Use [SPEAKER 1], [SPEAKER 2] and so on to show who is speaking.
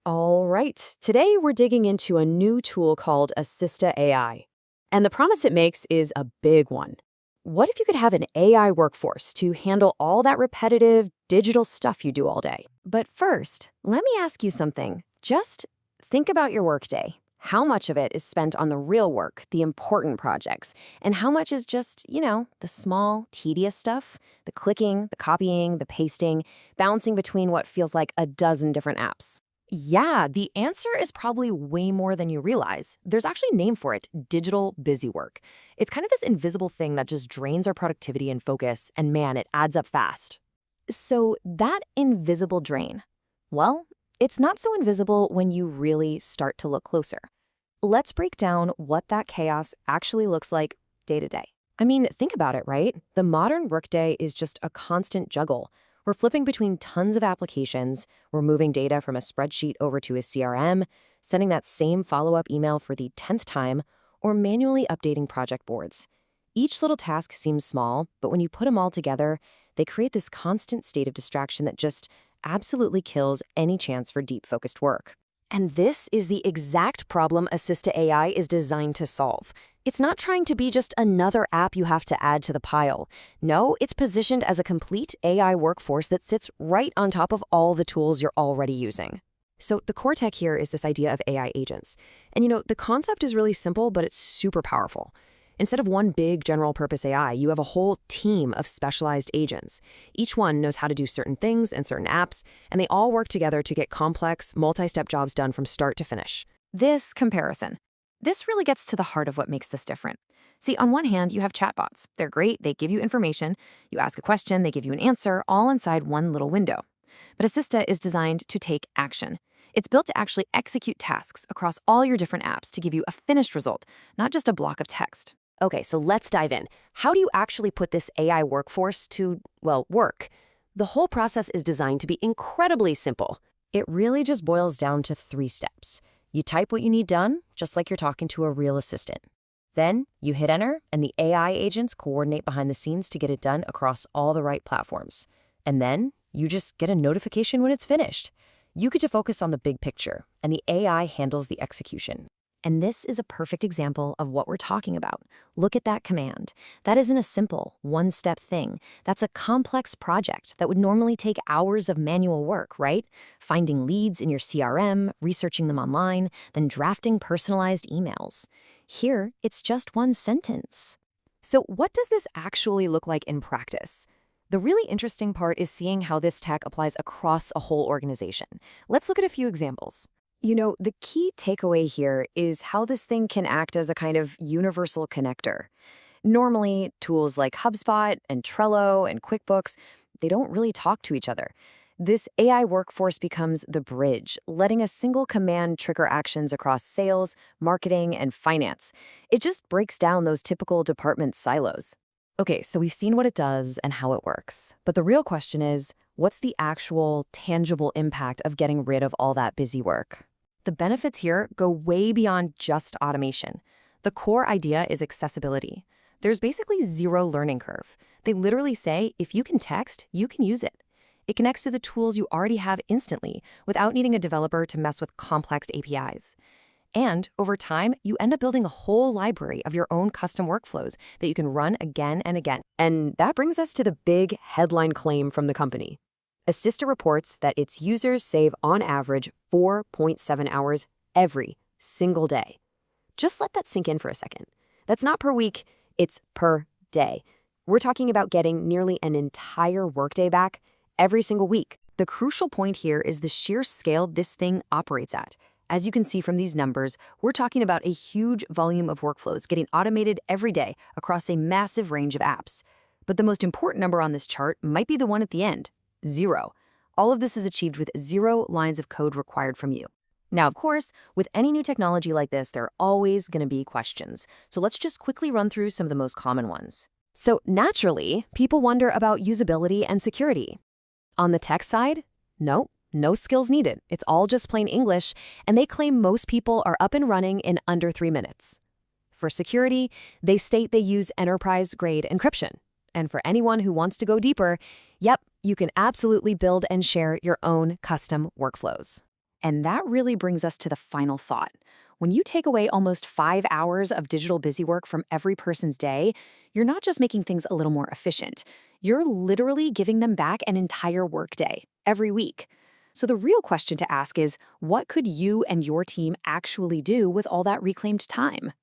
[SPEAKER 1] All right, today we're digging into a new tool called Assista AI. And the promise it makes is a big one. What if you could have an AI workforce to handle all that repetitive digital stuff you do all day?
[SPEAKER 2] But first, let me ask you something. Just think about your workday. How much of it is spent on the real work, the important projects, and how much is just, the small, tedious stuff? The clicking, the copying, the pasting, bouncing between what feels like a dozen different apps.
[SPEAKER 3] Yeah, the answer is probably way more than you realize. There's actually a name for it, digital busy work. It's kind of this invisible thing that just drains our productivity and focus, and man, it adds up fast.
[SPEAKER 2] So, that invisible drain, well, it's not so invisible when you really start to look closer. Let's break down what that chaos actually looks like day to day.
[SPEAKER 3] I mean, think about it, right? The modern workday is just a constant juggle. We're flipping between tons of applications, we're moving data from a spreadsheet over to a CRM, sending that same follow-up email for the 10th time, or manually updating project boards. Each little task seems small, but when you put them all together, they create this constant state of distraction that just absolutely kills any chance for deep, focused work.
[SPEAKER 2] And this is the exact problem Assista AI is designed to solve. It's not trying to be just another app you have to add to the pile. No, it's positioned as a complete AI workforce that sits right on top of all the tools you're already using.
[SPEAKER 3] So the core tech here is this idea of AI agents. And the concept is really simple, but it's super powerful. Instead of one big general-purpose AI, you have a whole team of specialized agents. Each one knows how to do certain things and certain apps, and they all work together to get complex, multi-step jobs done from start to finish.
[SPEAKER 1] This comparison. This really gets to the heart of what makes this different. See, on one hand, you have chatbots. They're great, they give you information. You ask a question, they give you an answer, all inside one little window. But Assista is designed to take action. It's built to actually execute tasks across all your different apps to give you a finished result, not just a block of text.
[SPEAKER 2] Okay, so let's dive in. How do you actually put this AI workforce to, work? The whole process is designed to be incredibly simple.
[SPEAKER 3] It really just boils down to 3 steps. You type what you need done, just like you're talking to a real assistant. Then you hit enter, and the AI agents coordinate behind the scenes to get it done across all the right platforms. And then you just get a notification when it's finished. You get to focus on the big picture, and the AI handles the execution.
[SPEAKER 2] And this is a perfect example of what we're talking about. Look at that command. That isn't a simple, one-step thing. That's a complex project that would normally take hours of manual work, right? Finding leads in your CRM, researching them online, then drafting personalized emails. Here, it's just one sentence.
[SPEAKER 3] So what does this actually look like in practice? The really interesting part is seeing how this tech applies across a whole organization. Let's look at a few examples.
[SPEAKER 2] The key takeaway here is how this thing can act as a kind of universal connector. Normally, tools like HubSpot and Trello and QuickBooks, they don't really talk to each other. This AI workforce becomes the bridge, letting a single command trigger actions across sales, marketing, and finance. It just breaks down those typical department silos.
[SPEAKER 3] Okay, so we've seen what it does and how it works. But the real question is, what's the actual, tangible impact of getting rid of all that busy work? The benefits here go way beyond just automation. The core idea is accessibility. There's basically zero learning curve. They literally say, if you can text, you can use it. It connects to the tools you already have instantly without needing a developer to mess with complex APIs. And over time, you end up building a whole library of your own custom workflows that you can run again and again. And that brings us to the big headline claim from the company. Assista reports that its users save on average 4.7 hours every single day. Just let that sink in for a second. That's not per week, it's per day. We're talking about getting nearly an entire workday back every single week. The crucial point here is the sheer scale this thing operates at. As you can see from these numbers, we're talking about a huge volume of workflows getting automated every day across a massive range of apps. But the most important number on this chart might be the one at the end. 0. All of this is achieved with 0 lines of code required from you. Now, of course, with any new technology like this, there are always going to be questions. So let's just quickly run through some of the most common ones. So naturally, people wonder about usability and security. On the tech side, no skills needed. It's all just plain English, and they claim most people are up and running in under 3 minutes. For security, they state they use enterprise-grade encryption. And for anyone who wants to go deeper, yep, you can absolutely build and share your own custom workflows.
[SPEAKER 1] And that really brings us to the final thought. When you take away almost 5 hours of digital busy work from every person's day, you're not just making things a little more efficient. You're literally giving them back an entire workday every week. So the real question to ask is, what could you and your team actually do with all that reclaimed time?